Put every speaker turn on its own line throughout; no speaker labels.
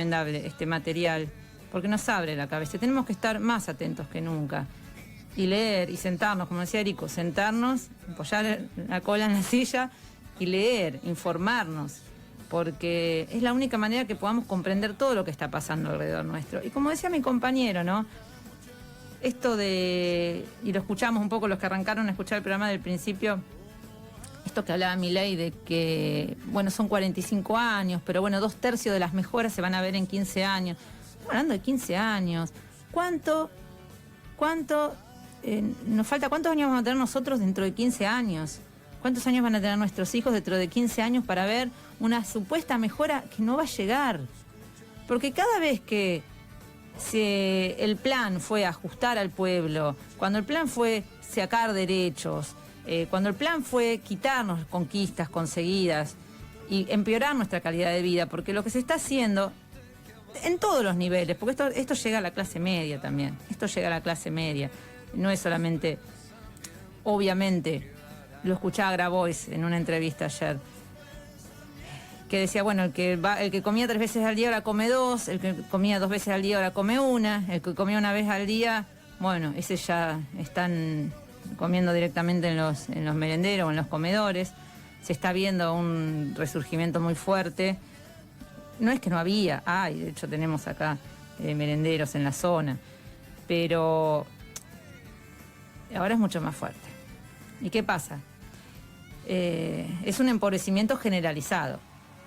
recomendable este material, porque nos abre la cabeza. Tenemos que estar más atentos que nunca. Y leer y sentarnos, como decía Erico, sentarnos, apoyar la cola en la silla y leer, informarnos, porque es la única manera que podamos comprender todo lo que está pasando alrededor nuestro. Y como decía mi compañero, ¿no? Esto de, y lo escuchamos un poco los que arrancaron a escuchar el programa del principio, esto que hablaba Milei de que, bueno, son 45 años, pero bueno, 2/3 de las mejoras se van a ver en 15 años. Estamos hablando de 15 años. ¿Cuánto nos falta? ¿Cuántos años vamos a tener nosotros dentro de 15 años? ¿Cuántos años van a tener nuestros hijos dentro de 15 años para ver una supuesta mejora que no va a llegar? Porque cada vez que el plan fue ajustar al pueblo, cuando el plan fue sacar derechos, cuando el plan fue quitarnos conquistas conseguidas y empeorar nuestra calidad de vida, porque lo que se está haciendo en todos los niveles, porque esto llega a la clase media también, esto llega a la clase media, no es solamente, obviamente, lo escuchaba Grabois en una entrevista ayer, que decía, bueno, el que comía 3 veces al día ahora come 2, el que comía 2 veces al día ahora come 1, el que comía 1 vez al día, bueno, ese ya están comiendo directamente en los merenderos o en los comedores. Se está viendo un resurgimiento muy fuerte. No es que no había, de hecho tenemos acá merenderos en la zona, pero ahora es mucho más fuerte. ¿Y qué pasa? Es un empobrecimiento generalizado.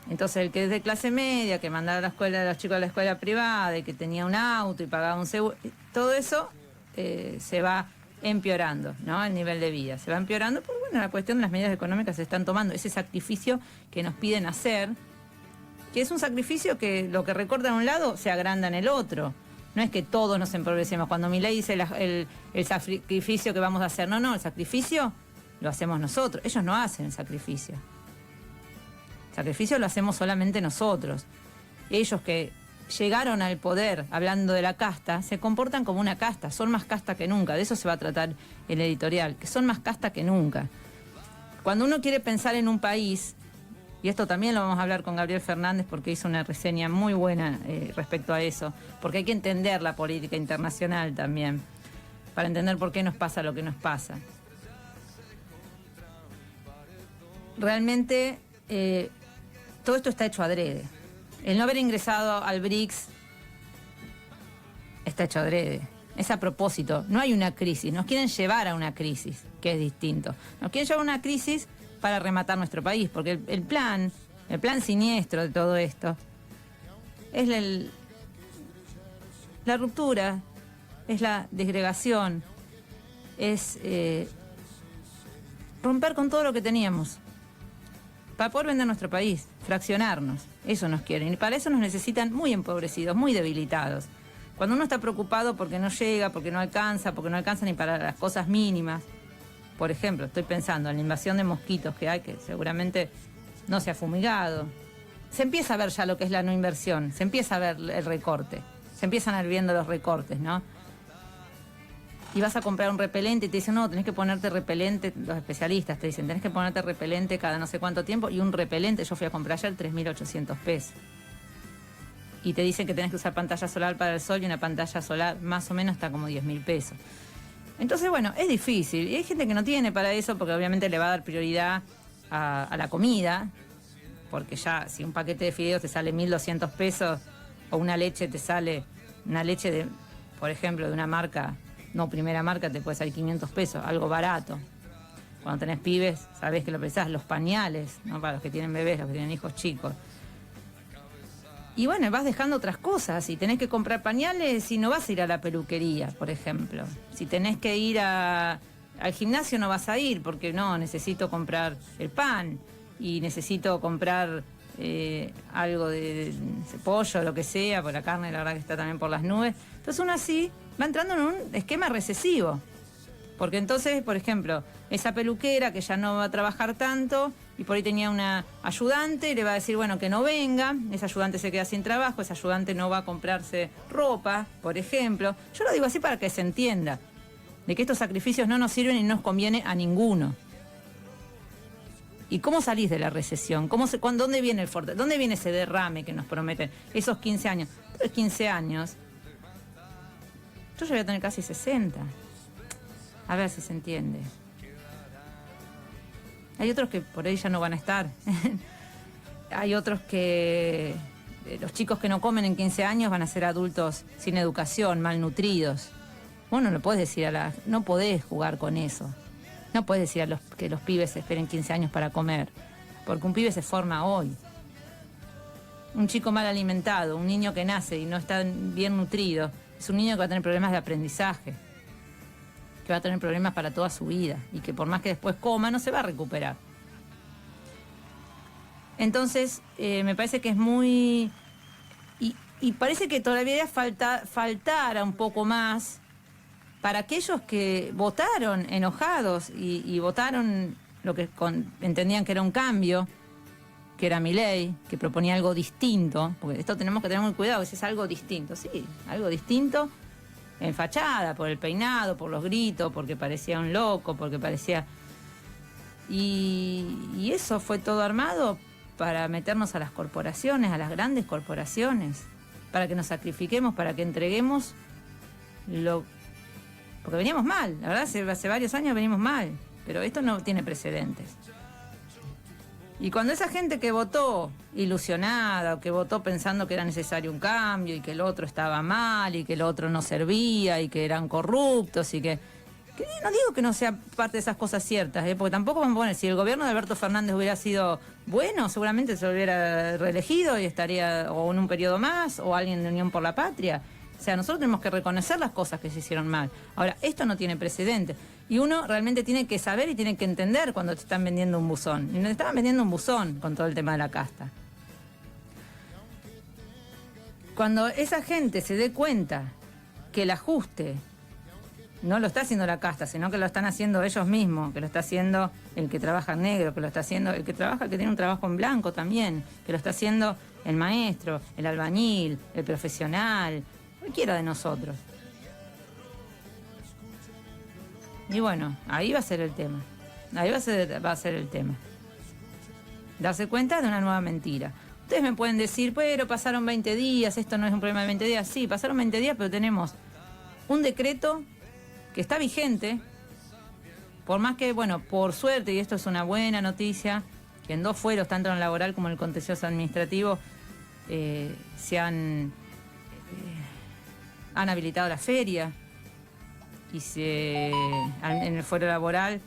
Entonces el que es de clase media, que mandaba a los chicos a la escuela privada, y que tenía un auto y pagaba un seguro, todo eso se va empeorando, ¿no? El nivel de vida se va empeorando, porque bueno, la cuestión de las medidas económicas se están tomando, ese sacrificio que nos piden hacer, que es un sacrificio que lo que recorta en un lado se agranda en el otro. No es que todos nos empobrecemos. Cuando Milei dice el sacrificio que vamos a hacer, no, el sacrificio lo hacemos nosotros. Ellos no hacen el sacrificio. El sacrificio lo hacemos solamente nosotros. Ellos que llegaron al poder, hablando de la casta, se comportan como una casta, son más casta que nunca. De eso se va a tratar el editorial, que son más casta que nunca. Cuando uno quiere pensar en un país, y esto también lo vamos a hablar con Gabriel Fernández porque hizo una reseña muy buena respecto a eso, porque hay que entender la política internacional también, para entender por qué nos pasa lo que nos pasa. Realmente todo esto está hecho adrede. El no haber ingresado al BRICS está hecho adrede. Es a propósito. No hay una crisis. Nos quieren llevar a una crisis, que es distinto. Nos quieren llevar a una crisis para rematar nuestro país, porque el plan siniestro de todo esto es la ruptura, es la disgregación, es romper con todo lo que teníamos para poder vender nuestro país, fraccionarnos. Eso nos quieren, y para eso nos necesitan muy empobrecidos, muy debilitados. Cuando uno está preocupado porque no llega, porque no alcanza ni para las cosas mínimas. Por ejemplo, estoy pensando en la invasión de mosquitos que hay, que seguramente no se ha fumigado. Se empieza a ver ya lo que es la no inversión, se empieza a ver el recorte, se empiezan a ir viendo los recortes, ¿no? Y vas a comprar un repelente y te dicen, no, tenés que ponerte repelente, los especialistas te dicen, tenés que ponerte repelente cada no sé cuánto tiempo, y un repelente, yo fui a comprar ayer 3.800 pesos. Y te dicen que tenés que usar pantalla solar para el sol, y una pantalla solar más o menos está como 10.000 pesos. Entonces, bueno, es difícil. Y hay gente que no tiene para eso, porque obviamente le va a dar prioridad a la comida, porque ya si un paquete de fideos te sale 1.200 pesos, o una leche te sale, una leche de, por ejemplo, de una marca, no primera marca, te puede salir 500 pesos, algo barato. Cuando tenés pibes, sabés que lo pensás, los pañales, ¿no? Para los que tienen bebés, los que tienen hijos chicos. Y bueno, vas dejando otras cosas. Si tenés que comprar pañales, y no vas a ir a la peluquería, por ejemplo. Si tenés que ir al gimnasio, no vas a ir, porque no, necesito comprar el pan y necesito comprar algo de pollo, lo que sea, porque la carne la verdad que está también por las nubes. Entonces uno así va entrando en un esquema recesivo. Porque entonces, por ejemplo, esa peluquera que ya no va a trabajar tanto y por ahí tenía una ayudante, y le va a decir, bueno, que no venga, esa ayudante se queda sin trabajo, esa ayudante no va a comprarse ropa, por ejemplo. Yo lo digo así para que se entienda, de que estos sacrificios no nos sirven y no nos conviene a ninguno. ¿Y cómo salís de la recesión? ¿Dónde viene dónde viene ese derrame que nos prometen? Esos 15 años. Pero 15 años, yo ya voy a tener casi 60. A ver si se entiende. Hay otros que por ahí ya no van a estar. Hay otros que... los chicos que no comen en 15 años van a ser adultos sin educación, malnutridos. Vos no lo podés decir no podés jugar con eso. No podés decir que los pibes esperen 15 años para comer. Porque un pibe se forma hoy. Un chico mal alimentado, un niño que nace y no está bien nutrido, es un niño que va a tener problemas de aprendizaje. Que va a tener problemas para toda su vida. Y que por más que después coma, no se va a recuperar. Entonces, me parece que es muy... Y parece que todavía faltara un poco más para aquellos que votaron enojados y votaron lo que entendían que era un cambio, que era Milei, que proponía algo distinto, porque esto tenemos que tener muy cuidado, si es algo distinto, sí, algo distinto en fachada, por el peinado, por los gritos, porque parecía un loco, porque parecía... Y eso fue todo armado para meternos a las corporaciones, a las grandes corporaciones, para que nos sacrifiquemos, para que entreguemos porque veníamos mal, la verdad, hace varios años venimos mal, pero esto no tiene precedentes. Y cuando esa gente que votó ilusionada, o que votó pensando que era necesario un cambio, y que el otro estaba mal, y que el otro no servía, y que eran corruptos, y que no digo que no sea parte de esas cosas ciertas, porque tampoco vamos a poner, si el gobierno de Alberto Fernández hubiera sido bueno, seguramente se hubiera reelegido y estaría o en un periodo más, o alguien de Unión por la Patria. O sea, nosotros tenemos que reconocer las cosas que se hicieron mal. Ahora, esto no tiene precedente. Y uno realmente tiene que saber y tiene que entender cuando te están vendiendo un buzón. Y nos estaban vendiendo un buzón con todo el tema de la casta. Cuando esa gente se dé cuenta que el ajuste no lo está haciendo la casta, sino que lo están haciendo ellos mismos, que lo está haciendo el que trabaja en negro, que lo está haciendo el que tiene un trabajo en blanco también, que lo está haciendo el maestro, el albañil, el profesional, cualquiera de nosotros. Y bueno, ahí va a ser el tema. Ahí va a ser el tema. Darse cuenta de una nueva mentira. Ustedes me pueden decir, pero pasaron 20 días, esto no es un problema de 20 días. Sí, pasaron 20 días, pero tenemos un decreto que está vigente, por más que, bueno, por suerte, y esto es una buena noticia, que en 2 fueros, tanto en el laboral como en el contencioso administrativo, se han habilitado la feria, y en el fuero laboral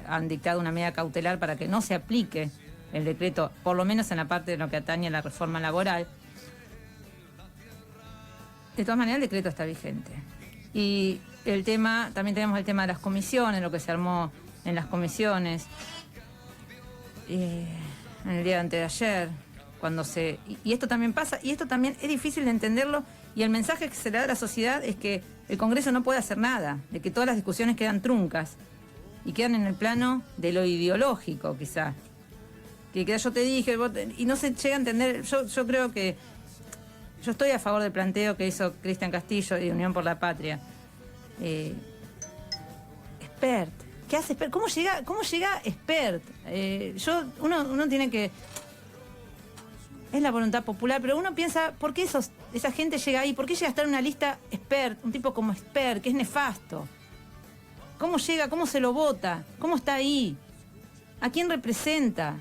han dictado una medida cautelar para que no se aplique el decreto, por lo menos en la parte de lo que atañe a la reforma laboral. De todas maneras, el decreto está vigente. Y también tenemos el tema de las comisiones, lo que se armó en las comisiones en el día de antes de ayer, y esto también pasa, y esto también es difícil de entenderlo, y el mensaje que se le da a la sociedad es que el Congreso no puede hacer nada, de que todas las discusiones quedan truncas y quedan en el plano de lo ideológico, quizá. Que yo te dije, y no se llega a entender. Yo creo que yo estoy a favor del planteo que hizo Cristian Castillo y Unión por la Patria. Expert. ¿Qué hace Expert? ¿Cómo llega Expert? Uno tiene que... Es la voluntad popular, pero uno piensa, ¿por qué esa gente llega ahí? ¿Por qué llega a estar en una lista Expert? Un tipo como Expert, que es nefasto. ¿Cómo llega? ¿Cómo se lo vota? ¿Cómo está ahí? ¿A quién representa?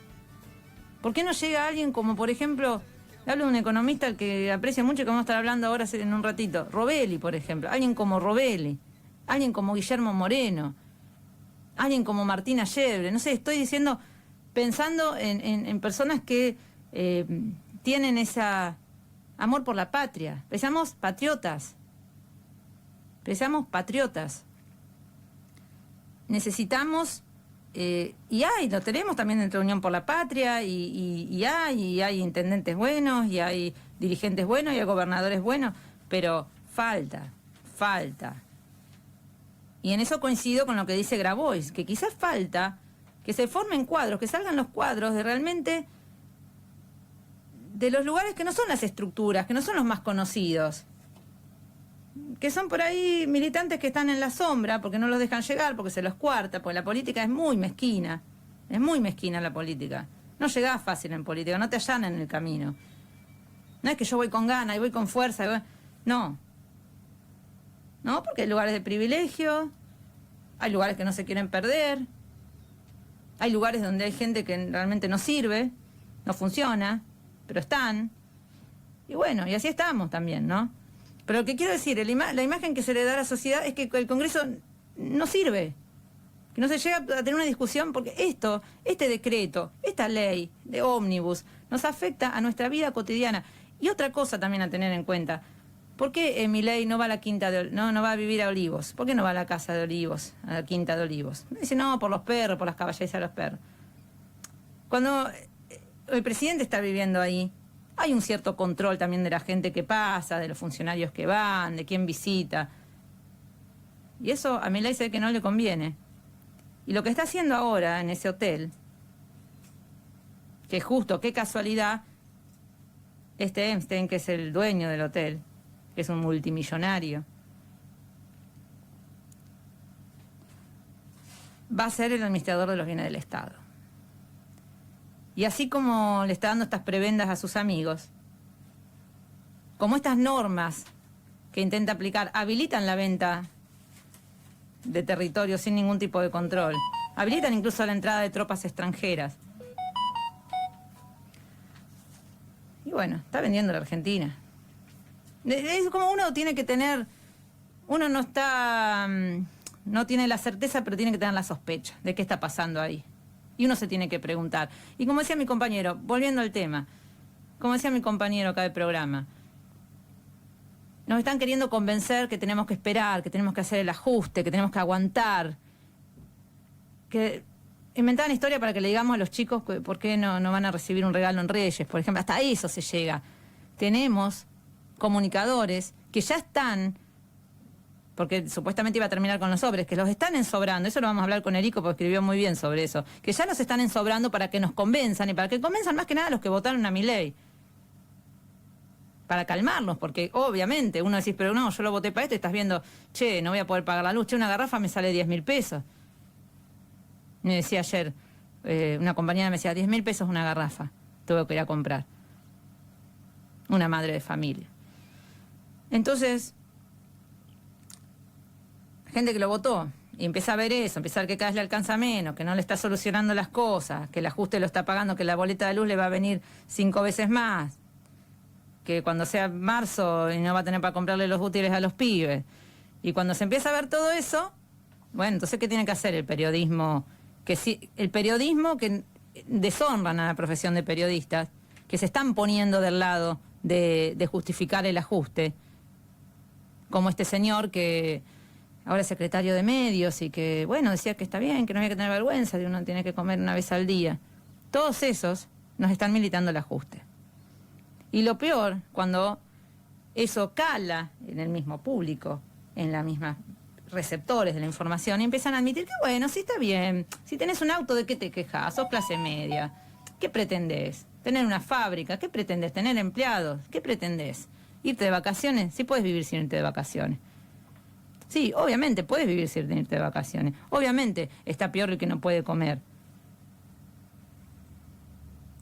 ¿Por qué no llega alguien como, por ejemplo, hablo de un economista al que aprecio mucho y que vamos a estar hablando ahora en un ratito, Robelli, por ejemplo, alguien como Robelli, alguien como Guillermo Moreno, alguien como Martina Yebre, no sé, estoy diciendo, pensando en personas que tienen ese amor por la patria. Pensamos patriotas. Necesitamos, lo tenemos también dentro de Unión por la Patria, y hay intendentes buenos, y hay dirigentes buenos, y hay gobernadores buenos, pero falta. Y en eso coincido con lo que dice Grabois, que quizás falta que se formen cuadros, que salgan los cuadros de realmente de los lugares que no son las estructuras, que no son los más conocidos, que son por ahí militantes que están en la sombra porque no los dejan llegar, porque se los cuarta, porque la política es muy mezquina. Es muy mezquina la política. No llegás fácil en política, no te allanan en el camino. No es que yo voy con ganas y voy con fuerza. No. No, porque hay lugares de privilegio, hay lugares que no se quieren perder, hay lugares donde hay gente que realmente no sirve, no funciona, pero están. Y bueno, y así estamos también, ¿no? Pero lo que quiero decir, la imagen que se le da a la sociedad es que el Congreso no sirve. Que no se llega a tener una discusión porque este decreto, esta ley de ómnibus, nos afecta a nuestra vida cotidiana. Y otra cosa también a tener en cuenta, ¿por qué Milei no va a la quinta no va a vivir a Olivos? ¿Por qué no va a la casa de Olivos, a la quinta de Olivos? Dice, no, por los perros, por las caballerizas de los perros. Cuando el presidente está viviendo ahí, hay un cierto control también de la gente que pasa, de los funcionarios que van, de quién visita. Y eso a Milei se ve que no le conviene. Y lo que está haciendo ahora en ese hotel, que justo, qué casualidad, este Epstein, que es el dueño del hotel, que es un multimillonario, va a ser el administrador de los bienes del Estado. Y así como le está dando estas prebendas a sus amigos, como estas normas que intenta aplicar habilitan la venta de territorio sin ningún tipo de control, habilitan incluso la entrada de tropas extranjeras. Y bueno, está vendiendo la Argentina. Es como uno tiene que tener, uno no tiene la certeza, pero tiene que tener la sospecha de qué está pasando ahí. Y uno se tiene que preguntar. Y como decía mi compañero, volviendo al tema, como decía mi compañero acá del programa, nos están queriendo convencer que tenemos que esperar, que tenemos que hacer el ajuste, que tenemos que aguantar. Que inventaban historia para que le digamos a los chicos que por qué no van a recibir un regalo en Reyes, por ejemplo. Hasta eso se llega. Tenemos comunicadores que ya están, porque supuestamente iba a terminar con los sobres, que los están ensobrando. Eso lo vamos a hablar con Erico porque escribió muy bien sobre eso. Que ya los están ensobrando para que nos convenzan y para que convenzan más que nada a los que votaron a Milei. Para calmarnos, porque obviamente uno decís, pero no, yo lo voté para esto y estás viendo, che, no voy a poder pagar la luz, che, una garrafa me sale 10.000 pesos. Me decía ayer, una compañera me decía, 10.000 pesos una garrafa, tuve que ir a comprar. Una madre de familia. Entonces, gente que lo votó y empieza a ver eso, empieza a ver que cada vez le alcanza menos, que no le está solucionando las cosas, que el ajuste lo está pagando, que la boleta de luz le va a venir 5 veces más, que cuando sea marzo y no va a tener para comprarle los útiles a los pibes. Y cuando se empieza a ver todo eso, bueno, entonces ¿qué tiene que hacer el periodismo? El periodismo que deshonran a la profesión de periodistas, que se están poniendo del lado de justificar el ajuste, como este señor que ahora es secretario de medios y que, bueno, decía que está bien, que no había que tener vergüenza, que uno tiene que comer una vez al día. Todos esos nos están militando el ajuste. Y lo peor, cuando eso cala en el mismo público, en las mismas receptores de la información, y empiezan a admitir que, bueno, sí está bien, si tenés un auto, ¿de qué te quejas? Sos clase media. ¿Qué pretendés? ¿Tener una fábrica? ¿Qué pretendés? ¿Tener empleados? ¿Qué pretendés? ¿Irte de vacaciones? Sí puedes vivir sin irte de vacaciones. Sí, obviamente puedes vivir sin irte de vacaciones. Obviamente está peor el que no puede comer.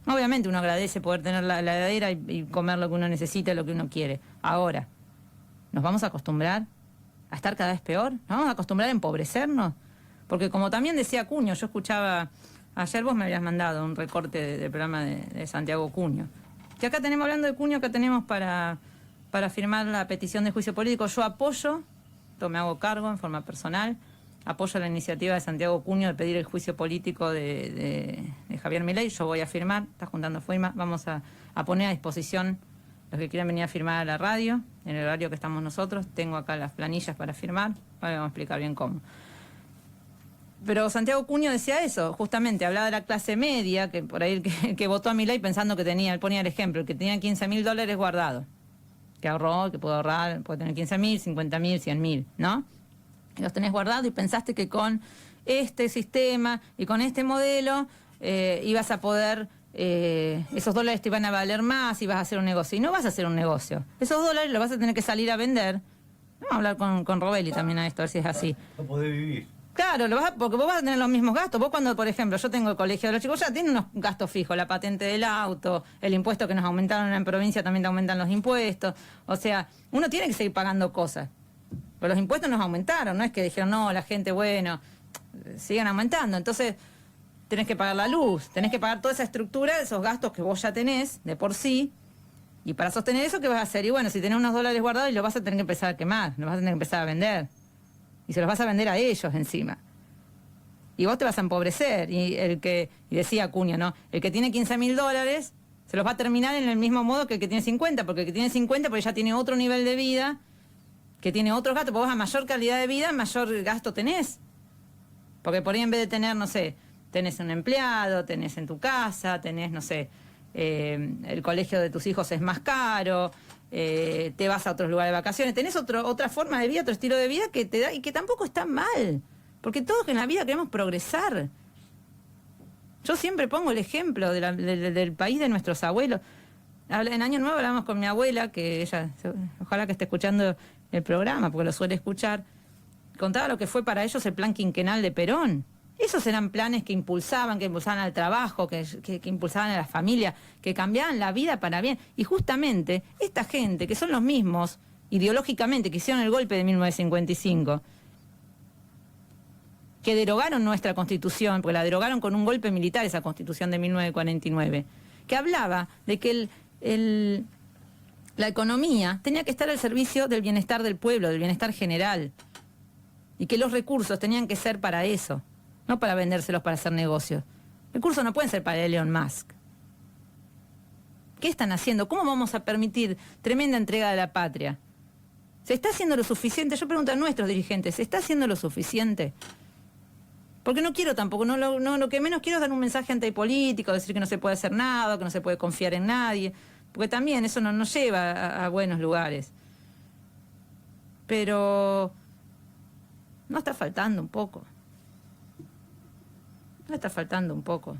Obviamente uno agradece poder tener la heladera y comer lo que uno necesita, lo que uno quiere. Ahora, ¿nos vamos a acostumbrar a estar cada vez peor? ¿Nos vamos a acostumbrar a empobrecernos? Porque como también decía Cuño, yo escuchaba, ayer vos me habías mandado un recorte del programa de Santiago Cuño, que acá tenemos, hablando de Cuño, acá tenemos para firmar la petición de juicio político. Yo apoyo, me hago cargo en forma personal, apoyo la iniciativa de Santiago Cuño de pedir el juicio político de Javier Milei. Yo voy a firmar, está juntando firmas, vamos a poner a disposición los que quieran venir a firmar a la radio, en el horario que estamos nosotros. Tengo acá las planillas para firmar, ahora vamos a explicar bien cómo. Pero Santiago Cuño decía eso, justamente, hablaba de la clase media, que por ahí el que votó a Milei pensando que tenía, él ponía el ejemplo, el que tenía $15.000 guardados, que ahorró, que pudo ahorrar, puede tener 15.000, 50.000, 100.000, ¿no? Y los tenés guardados y pensaste que con este sistema y con este modelo ibas a poder, esos dólares te iban a valer más, ibas a hacer un negocio. Y no vas a hacer un negocio. Esos dólares los vas a tener que salir a vender. Vamos a hablar con Robelli también a esto, a ver si es así.
No podés vivir.
Claro, porque vos vas a tener los mismos gastos. Vos cuando, por ejemplo, yo tengo el colegio de los chicos, ya tienen unos gastos fijos, la patente del auto, el impuesto que nos aumentaron en provincia, también te aumentan los impuestos. O sea, uno tiene que seguir pagando cosas. Pero los impuestos nos aumentaron, no es que dijeron, no, la gente, bueno, siguen aumentando. Entonces, tenés que pagar la luz, tenés que pagar toda esa estructura, esos gastos que vos ya tenés de por sí. Y para sostener eso, ¿qué vas a hacer? Y bueno, si tenés unos dólares guardados, los vas a tener que empezar a quemar, los vas a tener que empezar a vender. Y se los vas a vender a ellos encima. Y vos te vas a empobrecer. Y decía Acuña, ¿no? El que tiene $15.000 se los va a terminar en el mismo modo que el que tiene 50, porque el que tiene 50 pues ya tiene otro nivel de vida, que tiene otros gastos, porque vos a mayor calidad de vida, mayor gasto tenés. Porque por ahí en vez de tener, no sé, tenés un empleado, tenés en tu casa, tenés, no sé, el colegio de tus hijos es más caro, te vas a otros lugares de vacaciones, tenés otra forma de vida, otro estilo de vida que te da y que tampoco está mal, porque todos en la vida queremos progresar. Yo siempre pongo el ejemplo del país de nuestros abuelos. En Año Nuevo hablamos con mi abuela, que ella, ojalá que esté escuchando el programa, porque lo suele escuchar, contaba lo que fue para ellos el plan quinquenal de Perón. Esos eran planes que impulsaban al trabajo, que impulsaban a la familia, que cambiaban la vida para bien. Y justamente esta gente, que son los mismos ideológicamente que hicieron el golpe de 1955, que derogaron nuestra Constitución, porque la derogaron con un golpe militar, esa Constitución de 1949, que hablaba de que la economía tenía que estar al servicio del bienestar del pueblo, del bienestar general, y que los recursos tenían que ser para eso. No para vendérselos para hacer negocios. Recursos no pueden ser para Elon Musk. ¿Qué están haciendo? ¿Cómo vamos a permitir tremenda entrega de la patria? ¿Se está haciendo lo suficiente? Yo pregunto a nuestros dirigentes, ¿se está haciendo lo suficiente? Porque no quiero tampoco, lo que menos quiero es dar un mensaje antipolítico, decir que no se puede hacer nada, que no se puede confiar en nadie, porque también eso no nos lleva a buenos lugares. Pero no está faltando un poco. No está faltando un poco.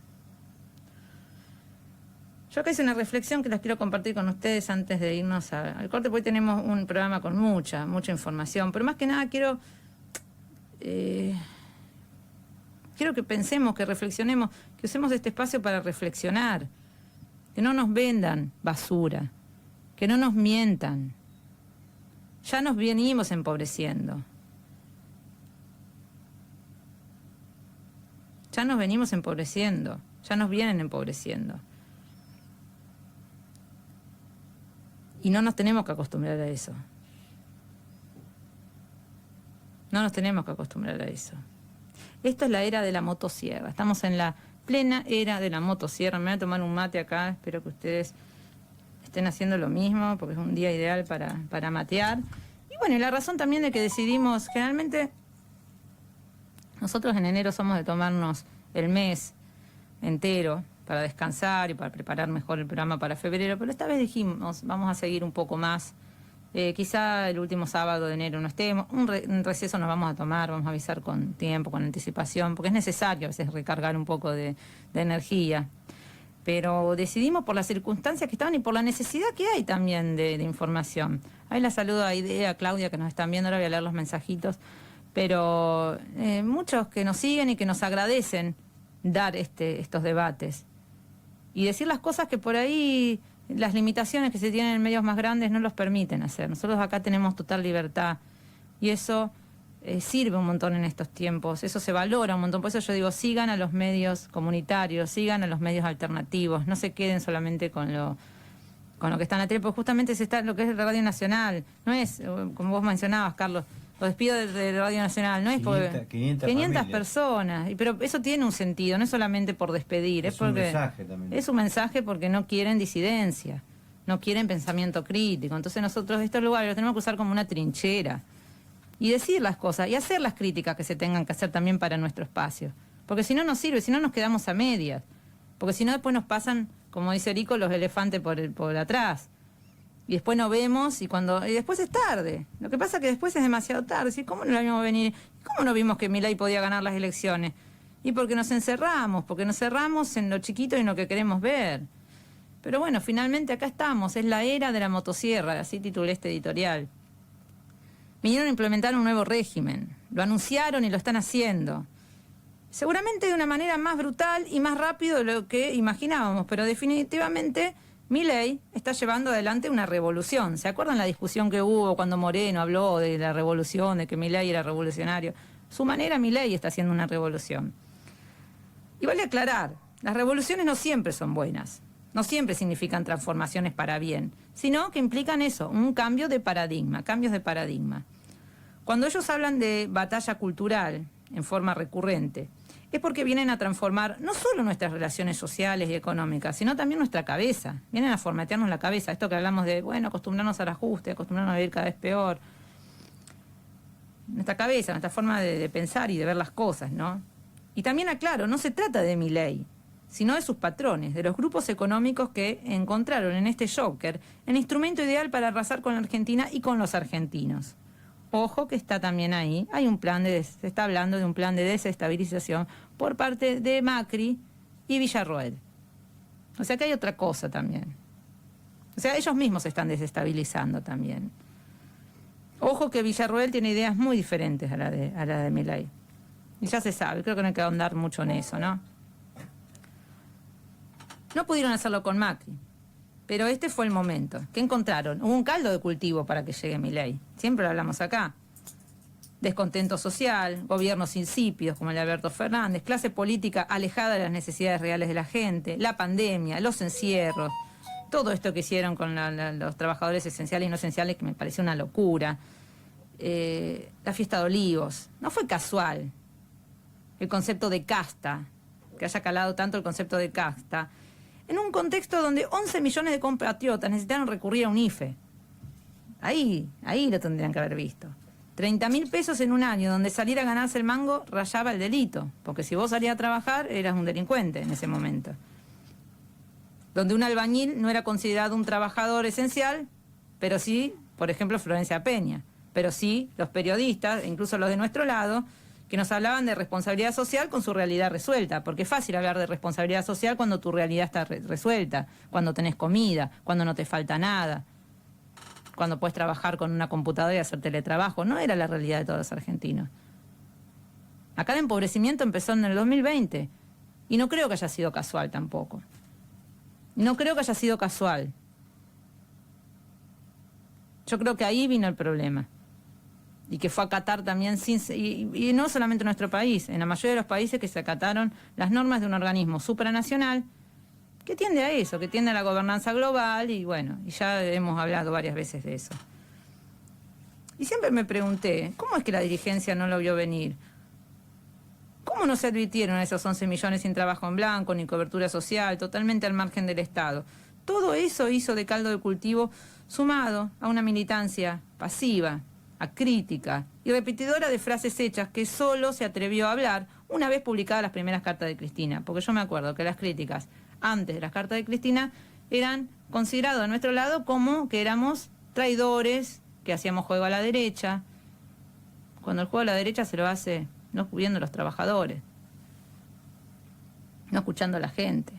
Yo acá hice una reflexión que las quiero compartir con ustedes antes de irnos al corte, porque hoy tenemos un programa con mucha información, pero más que nada quiero que pensemos, que reflexionemos, que usemos este espacio para reflexionar, que no nos vendan basura, que no nos mientan. Ya nos venimos empobreciendo. Ya nos venimos empobreciendo, ya nos vienen empobreciendo. Y no nos tenemos que acostumbrar a eso. No nos tenemos que acostumbrar a eso. Esto es la era de la motosierra. Estamos en la plena era de la motosierra. Me voy a tomar un mate acá, espero que ustedes estén haciendo lo mismo, porque es un día ideal para matear. Y bueno, y la razón también de que decidimos, generalmente, nosotros en enero somos de tomarnos el mes entero para descansar y para preparar mejor el programa para febrero, pero esta vez dijimos, vamos a seguir un poco más. Quizá el último sábado de enero no estemos, un receso nos vamos a tomar, vamos a avisar con tiempo, con anticipación, porque es necesario a veces recargar un poco de energía. Pero decidimos por las circunstancias que estaban y por la necesidad que hay también de información. Ahí la saludo a Idea, a Claudia, que nos están viendo, ahora voy a leer los mensajitos. Pero muchos que nos siguen y que nos agradecen dar estos debates. Y decir las cosas que por ahí las limitaciones que se tienen en medios más grandes no los permiten hacer. Nosotros acá tenemos total libertad y eso sirve un montón en estos tiempos, eso se valora un montón. Por eso yo digo, sigan a los medios comunitarios, sigan a los medios alternativos, no se queden solamente con lo que está en la tele, porque justamente lo que es la Radio Nacional, no es, como vos mencionabas, Carlos, los despidos de Radio Nacional, no es porque 500 personas, pero eso tiene un sentido, no es solamente por despedir, es porque un mensaje también. Es un mensaje porque no quieren disidencia, no quieren pensamiento crítico. Entonces nosotros estos lugares los tenemos que usar como una trinchera y decir las cosas y hacer las críticas que se tengan que hacer también para nuestro espacio, porque si no nos sirve, si no nos quedamos a medias, porque si no después nos pasan, como dice Erico, los elefantes por atrás. Y después no vemos y después es tarde. Lo que pasa es que después es demasiado tarde. ¿Sí? ¿Cómo no la vimos venir? ¿Cómo no vimos que Milei podía ganar las elecciones? Y porque nos encerramos en lo chiquito y en lo que queremos ver. Pero bueno, finalmente acá estamos. Es la era de la motosierra, así titulé este editorial. Vinieron a implementar un nuevo régimen. Lo anunciaron y lo están haciendo. Seguramente de una manera más brutal y más rápido de lo que imaginábamos, pero definitivamente Milei está llevando adelante una revolución. ¿Se acuerdan la discusión que hubo cuando Moreno habló de la revolución, de que Milei era revolucionario? Su manera, Milei está haciendo una revolución. Y vale aclarar, las revoluciones no siempre son buenas, no siempre significan transformaciones para bien, sino que implican eso, un cambio de paradigma, cambios de paradigma. Cuando ellos hablan de batalla cultural en forma recurrente, es porque vienen a transformar no solo nuestras relaciones sociales y económicas, sino también nuestra cabeza. Vienen a formatearnos la cabeza. Esto que hablamos de, bueno, acostumbrarnos al ajuste, acostumbrarnos a vivir cada vez peor. Nuestra cabeza, nuestra forma de pensar y de ver las cosas, ¿no? Y también aclaro, no se trata de Milei, sino de sus patrones, de los grupos económicos que encontraron en este Joker el instrumento ideal para arrasar con la Argentina y con los argentinos. Ojo que está también ahí, se está hablando de un plan de desestabilización por parte de Macri y Villarroel. O sea que hay otra cosa también. O sea, ellos mismos se están desestabilizando también. Ojo que Villarroel tiene ideas muy diferentes a la de Milei. Y ya se sabe, creo que no hay que ahondar mucho en eso, ¿no? No pudieron hacerlo con Macri. Pero este fue el momento. ¿Qué encontraron? Hubo un caldo de cultivo para que llegue Milei. Siempre lo hablamos acá. Descontento social, gobiernos insípidos como el de Alberto Fernández, clase política alejada de las necesidades reales de la gente, la pandemia, los encierros, todo esto que hicieron con los trabajadores esenciales y no esenciales, que me pareció una locura. La fiesta de Olivos. No fue casual el concepto de casta, que haya calado tanto el concepto de casta, en un contexto donde 11 millones de compatriotas necesitaron recurrir a un IFE. Ahí lo tendrían que haber visto. 30.000 pesos en un año, donde salir a ganarse el mango rayaba el delito, porque si vos salías a trabajar eras un delincuente en ese momento. Donde un albañil no era considerado un trabajador esencial, pero sí, por ejemplo, Florencia Peña, pero sí los periodistas, incluso los de nuestro lado, que nos hablaban de responsabilidad social con su realidad resuelta, porque es fácil hablar de responsabilidad social cuando tu realidad está resuelta, cuando tenés comida, cuando no te falta nada, cuando puedes trabajar con una computadora y hacer teletrabajo. No era la realidad de todos los argentinos. Acá el empobrecimiento empezó en el 2020, y no creo que haya sido casual tampoco. No creo que haya sido casual. Yo creo que ahí vino el problema. Y que fue acatar también, y no solamente en nuestro país, en la mayoría de los países que se acataron las normas de un organismo supranacional que tiende a eso, que tiende a la gobernanza global, y bueno, y ya hemos hablado varias veces de eso. Y siempre me pregunté, ¿cómo es que la dirigencia no lo vio venir? ¿Cómo no se advirtieron a esos 11 millones sin trabajo en blanco, ni cobertura social, totalmente al margen del Estado? Todo eso hizo de caldo de cultivo, sumado a una militancia pasiva, acrítica y repetidora de frases hechas que solo se atrevió a hablar una vez publicadas las primeras cartas de Cristina. Porque yo me acuerdo que las críticas antes de las cartas de Cristina eran considerados a nuestro lado como que éramos traidores, que hacíamos juego a la derecha, cuando el juego a la derecha se lo hace no cubriendo a los trabajadores, no escuchando a la gente.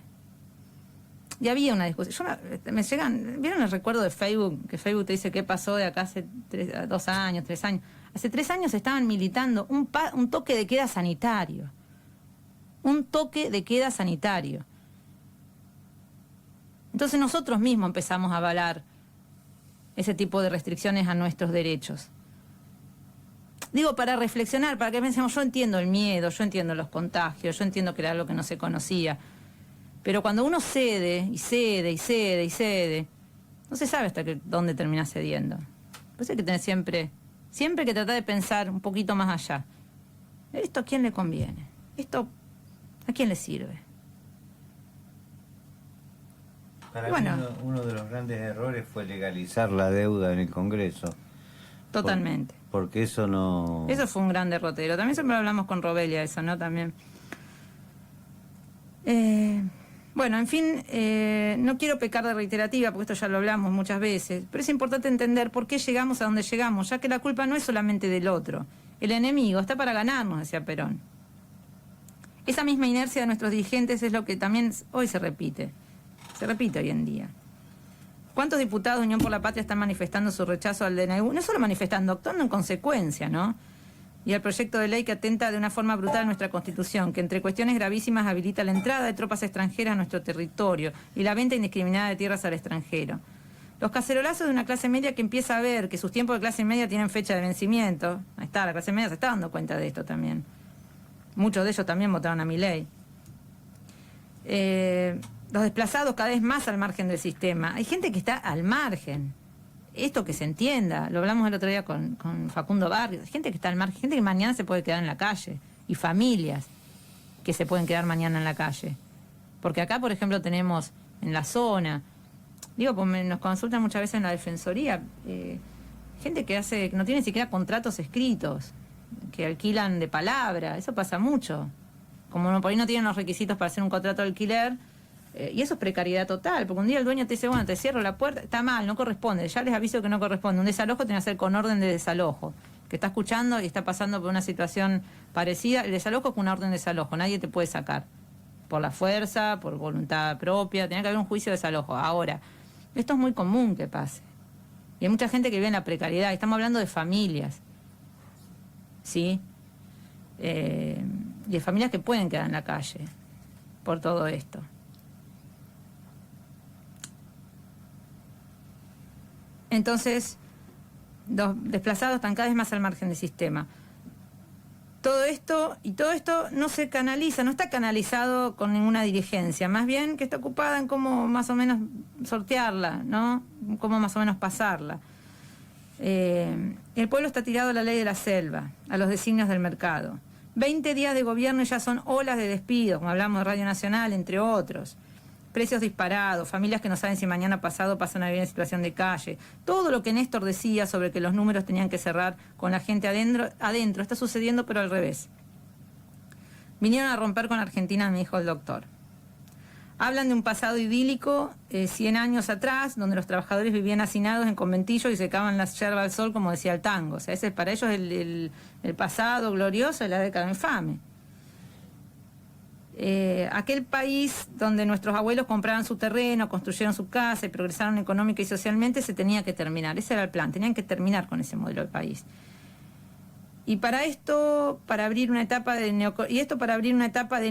Y había una discusión. Me llegan, ¿vieron el recuerdo de Facebook? Que Facebook te dice qué pasó de acá hace 2 años, 3 años. Hace 3 años estaban militando un toque de queda sanitario. Un toque de queda sanitario. Entonces nosotros mismos empezamos a avalar ese tipo de restricciones a nuestros derechos. Digo, para reflexionar, para que pensemos, yo entiendo el miedo, yo entiendo los contagios, yo entiendo que era algo que no se conocía. Pero cuando uno cede, y cede, y cede, y cede, no se sabe hasta dónde termina cediendo. Por eso hay que tener siempre que tratar de pensar un poquito más allá. ¿Esto a quién le conviene? ¿Esto a quién le sirve?
Para mí uno de los grandes errores fue legalizar la deuda en el Congreso.
Totalmente.
Porque eso no...
Eso fue un gran derrotero. También siempre hablamos con Robelia eso, ¿no? También. Bueno, en fin, no quiero pecar de reiterativa, porque esto ya lo hablamos muchas veces, pero es importante entender por qué llegamos a donde llegamos, ya que la culpa no es solamente del otro. El enemigo está para ganarnos, decía Perón. Esa misma inercia de nuestros dirigentes es lo que también hoy se repite hoy en día. ¿Cuántos diputados de Unión por la Patria están manifestando su rechazo al DNU? No solo manifestando, actuando en consecuencia, ¿no? Y al proyecto de ley que atenta de una forma brutal a nuestra Constitución, que entre cuestiones gravísimas habilita la entrada de tropas extranjeras a nuestro territorio y la venta indiscriminada de tierras al extranjero. Los cacerolazos de una clase media que empieza a ver que sus tiempos de clase media tienen fecha de vencimiento. Ahí está, la clase media se está dando cuenta de esto también. Muchos de ellos también votaron a Milei. Los desplazados cada vez más al margen del sistema. Hay gente que está al margen. Esto que se entienda, lo hablamos el otro día con Facundo Barrios, hay gente que está al margen, gente que mañana se puede quedar en la calle, y familias que se pueden quedar mañana en la calle. Porque acá, por ejemplo, tenemos en la zona, digo, pues nos consultan muchas veces en la Defensoría, gente que no tiene ni siquiera contratos escritos, que alquilan de palabra, eso pasa mucho. Como por ahí no tienen los requisitos para hacer un contrato de alquiler, y eso es precariedad total, porque un día el dueño te dice, bueno, te cierro la puerta, está mal, no corresponde, ya les aviso que no corresponde. Un desalojo tiene que hacer con orden de desalojo, que está escuchando y está pasando por una situación parecida. El desalojo es con una orden de desalojo, nadie te puede sacar, por la fuerza, por voluntad propia, tiene que haber un juicio de desalojo. Ahora, esto es muy común que pase, y hay mucha gente que vive en la precariedad, estamos hablando de familias, ¿sí? Y de familias que pueden quedar en la calle por todo esto. Entonces, los desplazados están cada vez más al margen del sistema. Todo esto no se canaliza, no está canalizado con ninguna dirigencia, más bien que está ocupada en cómo más o menos sortearla, ¿no? Cómo más o menos pasarla. El pueblo está tirado a la ley de la selva, a los designios del mercado. 20 días de gobierno y ya son olas de despidos, como hablamos de Radio Nacional, entre otros. Precios disparados, familias que no saben si mañana pasado pasan a vivir en situación de calle. Todo lo que Néstor decía sobre que los números tenían que cerrar con la gente adentro está sucediendo, pero al revés. Vinieron a romper con Argentina, me dijo el doctor. Hablan de un pasado idílico, 100 años atrás, donde los trabajadores vivían hacinados en conventillos y secaban la yerba al sol, como decía el tango. O sea, ese es para ellos el pasado glorioso de la década infame. Aquel país donde nuestros abuelos compraban su terreno, construyeron su casa y progresaron económica y socialmente, se tenía que terminar. Ese era el plan, tenían que terminar con ese modelo de país. Y para esto, para abrir una etapa de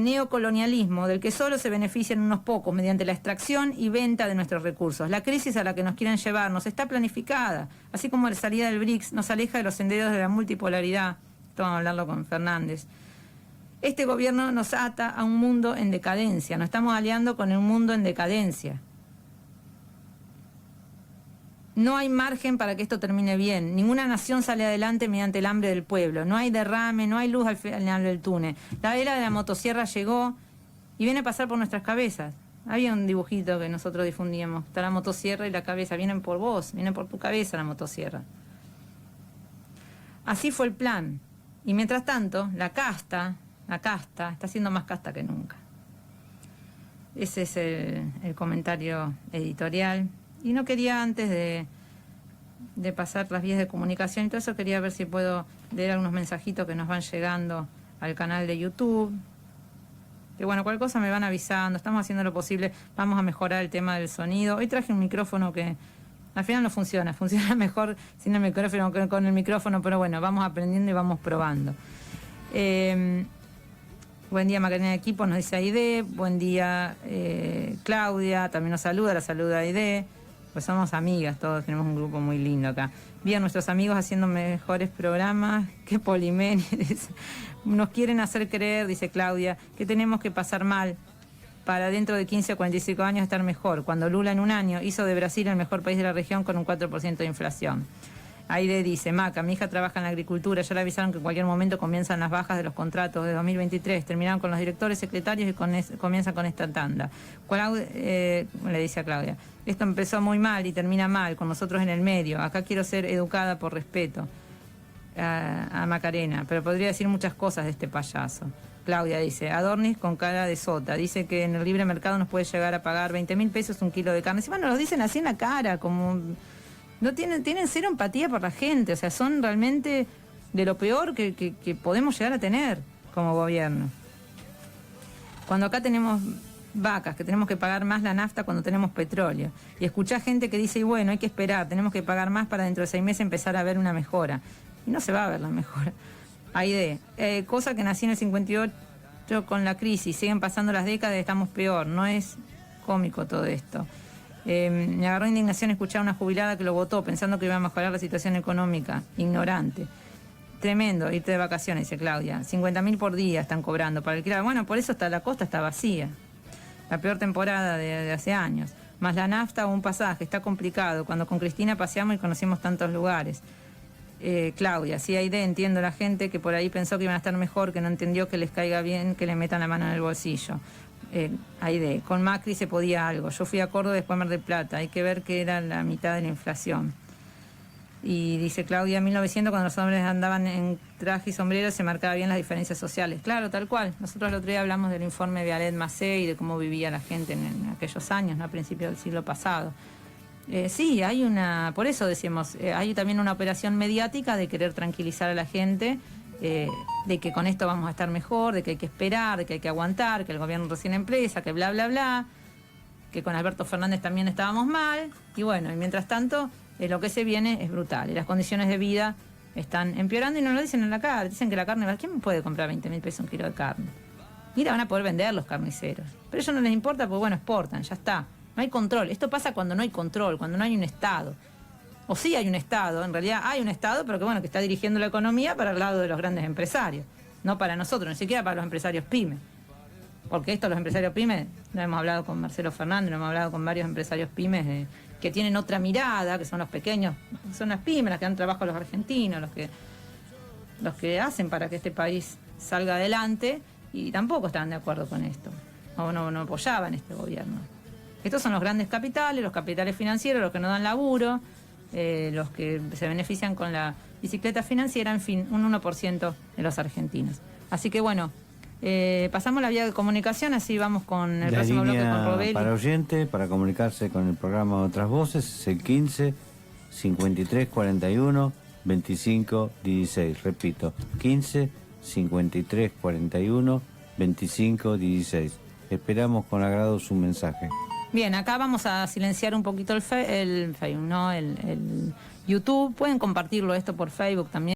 neocolonialismo, del que solo se benefician unos pocos mediante la extracción y venta de nuestros recursos. La crisis a la que nos quieren llevarnos está planificada, así como la salida del BRICS nos aleja de los senderos de la multipolaridad. Esto vamos a hablarlo con Fernández. Este gobierno nos ata a un mundo en decadencia, nos estamos aliando con un mundo en decadencia. No hay margen para que esto termine bien. Ninguna nación sale adelante mediante el hambre del pueblo. No hay derrame, no hay luz al final del túnel. La era de la motosierra llegó y viene a pasar por nuestras cabezas. Había un dibujito que nosotros difundíamos. Está la motosierra y la cabeza. Vienen por vos, vienen por tu cabeza la motosierra. Así fue el plan. Y mientras tanto, la casta está siendo más casta que nunca. Ese es el comentario editorial. Y no quería, antes de pasar las vías de comunicación y todo eso, quería ver si puedo leer algunos mensajitos que nos van llegando al canal de YouTube. Que bueno, cualquier cosa me van avisando, estamos haciendo lo posible, vamos a mejorar el tema del sonido. Hoy traje un micrófono que al final no funciona mejor sin el micrófono que con el micrófono, pero bueno, vamos aprendiendo y vamos probando. Buen día, Macarena de Equipo, nos dice Aide. Buen día, Claudia, también nos saluda, la saluda Aide. Pues somos amigas, todos tenemos un grupo muy lindo acá. Bien, nuestros amigos haciendo mejores programas. Qué Polimeni. Nos quieren hacer creer, dice Claudia, que tenemos que pasar mal para dentro de 15 o 45 años estar mejor, cuando Lula en un año hizo de Brasil el mejor país de la región con un 4% de inflación. Aide dice, Maca, mi hija trabaja en la agricultura, ya le avisaron que en cualquier momento comienzan las bajas de los contratos de 2023, terminaron con los directores, secretarios y comienzan con esta tanda. Le dice a Claudia, esto empezó muy mal y termina mal, con nosotros en el medio, acá quiero ser educada por respeto a Macarena, pero podría decir muchas cosas de este payaso. Claudia dice, Adornis con cara de sota, dice que en el libre mercado nos puede llegar a pagar 20.000 pesos un kilo de carne. Si bueno, lo dicen así en la cara, como... No tienen cero empatía por la gente, o sea, son realmente de lo peor que podemos llegar a tener como gobierno. Cuando acá tenemos vacas, que tenemos que pagar más la nafta cuando tenemos petróleo. Y escuchá gente que dice, y bueno, hay que esperar, tenemos que pagar más para dentro de 6 meses empezar a ver una mejora. Y no se va a ver la mejora. Aide, cosa que nací en el 58 con la crisis, siguen pasando las décadas y estamos peor, no es cómico todo esto. Me agarró indignación escuchar a una jubilada que lo votó pensando que iba a mejorar la situación económica, ignorante. Tremendo, irte de vacaciones, dice Claudia. 50.000 por día están cobrando para alquilar. Bueno, por eso la costa está vacía. La peor temporada de hace años. Más la nafta o un pasaje, está complicado. Cuando con Cristina paseamos y conocimos tantos lugares. Claudia, sí, Aide, entiendo la gente que por ahí pensó que iban a estar mejor, que no entendió que les caiga bien, que le metan la mano en el bolsillo. Aide, con Macri se podía algo. Yo fui a Córdoba y después a Mar del Plata. Hay que ver que era la mitad de la inflación. Y dice Claudia, en 1900 cuando los hombres andaban en traje y sombrero se marcaba bien las diferencias sociales. Claro, tal cual. Nosotros el otro día hablamos del informe de Alet Macé y de cómo vivía la gente en aquellos años, ¿no? A principios del siglo pasado. Sí, hay por eso decimos, hay también una operación mediática de querer tranquilizar a la gente, de que con esto vamos a estar mejor, de que hay que esperar, de que hay que aguantar, que el gobierno recién empieza, que bla, bla, bla, que con Alberto Fernández también estábamos mal, y bueno, y mientras tanto, lo que se viene es brutal, y las condiciones de vida están empeorando y no lo dicen en la cara, dicen que la carne, ¿quién me puede comprar 20.000 pesos un kilo de carne? Mira, van a poder vender los carniceros, pero a ellos no les importa porque bueno, exportan, ya está. No hay control. Esto pasa cuando no hay control, cuando no hay un Estado. O sí hay un Estado, en realidad hay un Estado, pero que bueno, que está dirigiendo la economía para el lado de los grandes empresarios. No para nosotros, ni siquiera para los empresarios pymes. Porque esto, los empresarios pymes, no hemos hablado con Marcelo Fernández, no hemos hablado con varios empresarios pymes que tienen otra mirada, que son los pequeños, son las pymes, las que dan trabajo a los argentinos, los que hacen para que este país salga adelante, y tampoco estaban de acuerdo con esto. O no apoyaban este gobierno. Estos son los grandes capitales, los capitales financieros, los que no dan laburo, los que se benefician con la bicicleta financiera, en fin, un 1% de los argentinos. Así que bueno, pasamos la vía de comunicación, así vamos con el próximo bloque con Robelli.
Para oyente, para comunicarse con el programa Otras Voces, es el 15 53 41 25 16. Repito, 15 53 41 25 16. Esperamos con agrado su mensaje.
Bien, acá vamos a silenciar un poquito el Facebook, ¿no? El YouTube. Pueden compartirlo esto por Facebook también.